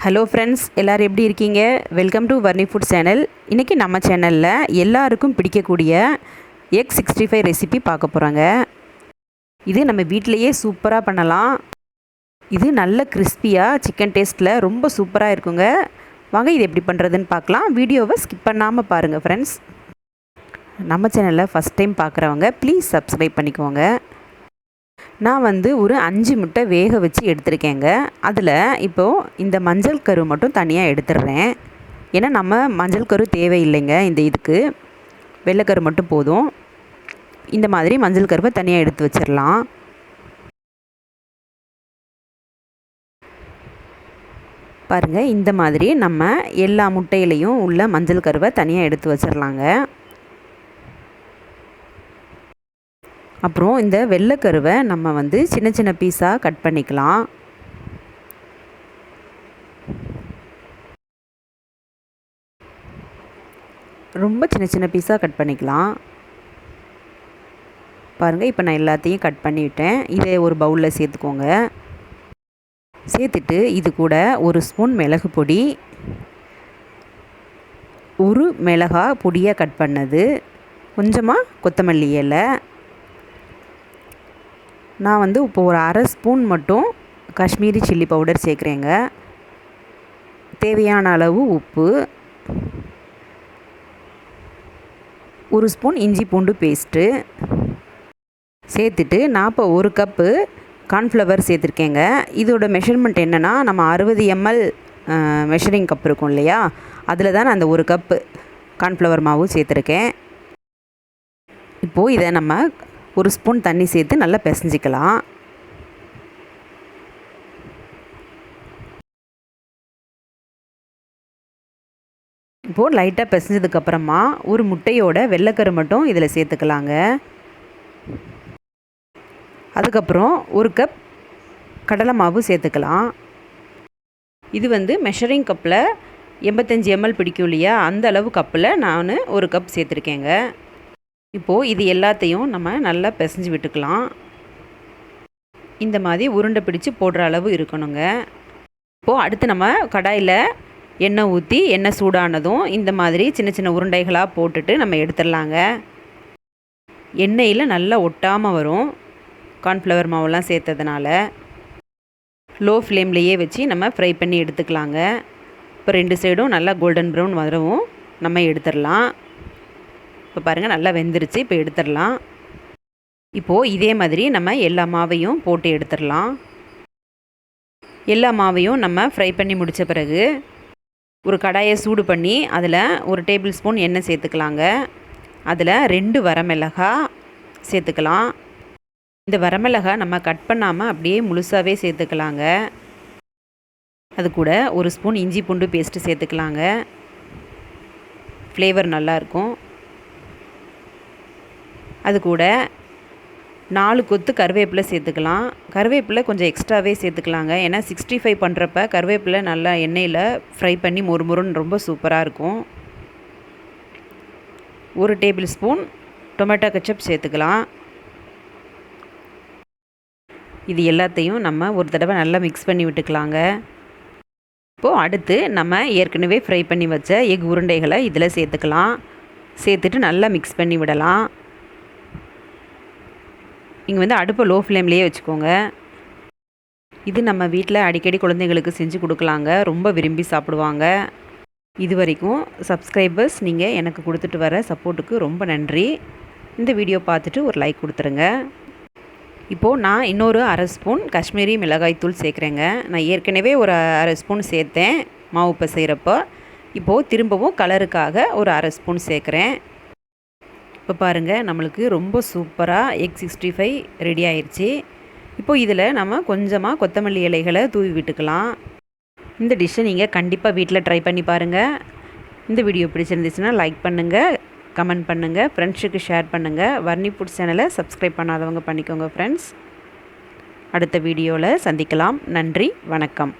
Hello friends, எல்லோரும் எப்படி இருக்கீங்க? Welcome to Varni food channel. இன்றைக்கி நம்ம சேனலில் எல்லாருக்கும் பிடிக்கக்கூடிய எக் 65 ரெசிபி பார்க்க போகிறாங்க. இது நம்ம வீட்டிலையே சூப்பராக பண்ணலாம். இது நல்ல கிறிஸ்பியாக சிக்கன் டேஸ்ட்டில் ரொம்ப சூப்பராக இருக்குங்க. வாங்க இது எப்படி பண்ணுறதுன்னு பார்க்கலாம். வீடியோவை ஸ்கிப் பண்ணாமல் பாருங்கள் ஃப்ரெண்ட்ஸ். நம்ம சேனலில் ஃபஸ்ட் டைம் பார்க்குறவங்க ப்ளீஸ் சப்ஸ்கிரைப் பண்ணிக்கோங்க. நான் ஒரு 5 முட்டை வேக வச்சு எடுத்துருக்கேங்க. அதில் இப்போது இந்த மஞ்சள் கரு மட்டும் தனியாக எடுத்துடுறேன். ஏன்னா நம்ம மஞ்சள் கரு தேவையில்லைங்க. இந்த இதுக்கு வெள்ளைக்கரு மட்டும் போதும். இந்த மாதிரி மஞ்சள் கருவை தனியாக எடுத்து வச்சிடலாம். பாருங்கள், இந்த மாதிரி நம்ம எல்லா முட்டையிலையும் உள்ள மஞ்சள் கருவை தனியாக எடுத்து வச்சிடலாங்க. அப்புறம் இந்த வெள்ளைக்கருவை நம்ம சின்ன சின்ன பீஸாக கட் பண்ணிக்கலாம். ரொம்ப சின்ன சின்ன பீஸாக கட் பண்ணிக்கலாம். பாருங்கள், இப்போ நான் எல்லாத்தையும் கட் பண்ணிவிட்டேன். இதை ஒரு பவுலில் சேர்த்துக்கோங்க. சேர்த்துட்டு இது கூட 1 ஸ்பூன் மிளகு பொடி, 1 மிளகாய் பொடியாக கட் பண்ணது, கொஞ்சமாக கொத்தமல்லி இலை, நான் இப்போ ஒரு 1/2 ஸ்பூன் மட்டும் காஷ்மீரி சில்லி பவுடர் சேர்க்குறேங்க. தேவையான அளவு உப்பு, 1 ஸ்பூன் இஞ்சி பூண்டு பேஸ்ட்டு சேர்த்துட்டு நான் இப்போ 1 கப்பு கார்ன்ஃப்ளவர் சேர்த்துருக்கேங்க. இதோட மெஷர்மெண்ட் என்னென்னா, நம்ம 60 ml மெஷரிங் கப் இருக்கும் இல்லையா, அதில் தான் நான் அந்த 1 கப்பு கார்ன்ஃப்ளவர் மாவு சேர்த்துருக்கேன். இப்போது இதை நம்ம 1 ஸ்பூன் தண்ணி சேர்த்து நல்லா பிசைஞ்சிக்கலாம். இப்போது லைட்டாக பிசைஞ்சதுக்கப்புறமா 1 முட்டையோட வெள்ளைக்கரு மட்டும் இதில் சேர்த்துக்கலாங்க. அதுக்கப்புறம் 1 கப் கடலை மாவு சேர்த்துக்கலாம். இது மெஷரிங் கப்பில் 85 ml பிடிக்கும் இல்லையா, அந்த அளவு கப்பில் நான் 1 கப் சேர்த்துருக்கேங்க. இப்போது இது எல்லாத்தையும் நம்ம நல்லா பிசைஞ்சு விட்டுக்கலாம். இந்த மாதிரி உருண்டை பிடிச்சு போடுற அளவு இருக்கணுங்க. இப்போது அடுத்து நம்ம கடாயில் எண்ணெய் ஊற்றி எண்ணெய் சூடானதும் இந்த மாதிரி சின்ன சின்ன உருண்டைகளாக போட்டுட்டு நம்ம எடுத்துடலாங்க. எண்ணெயில் நல்லா ஒட்டாமல் வரும், கார்ன்ஃப்ளவர் மாவுலாம் சேர்த்ததுனால. லோ ஃப்ளேம்லேயே வச்சு நம்ம ஃப்ரை பண்ணி எடுத்துக்கலாங்க. இப்போ 2 சைடும் நல்லா கோல்டன் ப்ரௌன் வரவும் நம்ம எடுத்துடலாம். இப்போ பாருங்கள், நல்லா வெந்துருச்சு. இப்போ எடுத்துடலாம். இப்போது இதே மாதிரி நம்ம எல்லா மாவையும் போட்டு எடுத்துடலாம். எல்லா மாவையும் நம்ம ஃப்ரை பண்ணி முடித்த பிறகு ஒரு கடாயை சூடு பண்ணி அதில் 1 டேபிள் ஸ்பூன் எண்ணெய் சேர்த்துக்கலாங்க. அதில் 2 வரமிளகாய் சேர்த்துக்கலாம். இந்த வரமிளகாய் நம்ம கட் பண்ணாமல் அப்படியே முழுசாகவே சேர்த்துக்கலாங்க. அது கூட 1 ஸ்பூன் இஞ்சி பூண்டு பேஸ்ட்டு சேர்த்துக்கலாங்க. ஃப்ளேவர் நல்லாயிருக்கும். அது கூட 4 கொத்து கருவேப்பிலை சேர்த்துக்கலாம். கருவேப்பிலை கொஞ்சம் எக்ஸ்ட்ராவே சேர்த்துக்கலாங்க. ஏன்னா 65 பண்ணுறப்ப கருவேப்பிலை நல்லா எண்ணெயில் ஃப்ரை பண்ணி மொறுமொறுன்னு ரொம்ப சூப்பராக இருக்கும். 1 டேபிள் ஸ்பூன் டொமேட்டோ கெச்சப் சேர்த்துக்கலாம். இது எல்லாத்தையும் நம்ம ஒரு தடவை நல்லா மிக்ஸ் பண்ணி விட்டுக்கலாங்க. இப்போது அடுத்து நம்ம ஏற்கனவே ஃப்ரை பண்ணி வச்ச எக் உருண்டைகளை இதில் சேர்த்துக்கலாம். சேர்த்துட்டு நல்லா மிக்ஸ் பண்ணி விடலாம். இங்கே அடுப்பை லோ ஃப்ளேம்லேயே வச்சுக்கோங்க. இது நம்ம வீட்டில் அடிக்கடி குழந்தைங்களுக்கு செஞ்சு கொடுக்கலாங்க. ரொம்ப விரும்பி சாப்பிடுவாங்க. இது வரைக்கும் சப்ஸ்கிரைபர்ஸ் நீங்கள் எனக்கு கொடுத்துட்டு வர சப்போர்ட்டுக்கு ரொம்ப நன்றி. இந்த வீடியோ பார்த்துட்டு ஒரு லைக் கொடுத்துருங்க. இப்போது நான் இன்னொரு 1/2 ஸ்பூன் காஷ்மீரி மிளகாய் தூள் சேர்க்குறேங்க. நான் ஏற்கனவே ஒரு 1/2 ஸ்பூன் சேர்த்தேன் மாவு பிசைகிறப்போ. இப்போது திரும்பவும் கலருக்காக ஒரு 1/2 ஸ்பூன் சேர்க்குறேன். இப்போ பாருங்கள், நம்மளுக்கு ரொம்ப சூப்பராக எக் 65 ரெடி ஆயிடுச்சு. இப்போது இதில் நம்ம கொஞ்சமாக கொத்தமல்லி இலைகளை தூவி விட்டுக்கலாம். இந்த டிஷ்ஷை நீங்கள் கண்டிப்பாக வீட்டில் ட்ரை பண்ணி பாருங்கள். இந்த வீடியோ பிடிச்சிருந்துச்சுன்னா லைக் பண்ணுங்கள், கமெண்ட் பண்ணுங்கள், ஃப்ரெண்ட்ஸுக்கு ஷேர் பண்ணுங்கள். வர்ணி ஃபுட் சேனலை சப்ஸ்கிரைப் பண்ணாதவங்க பண்ணிக்கோங்க ஃப்ரெண்ட்ஸ். அடுத்த வீடியோவில் சந்திக்கலாம். நன்றி, வணக்கம்.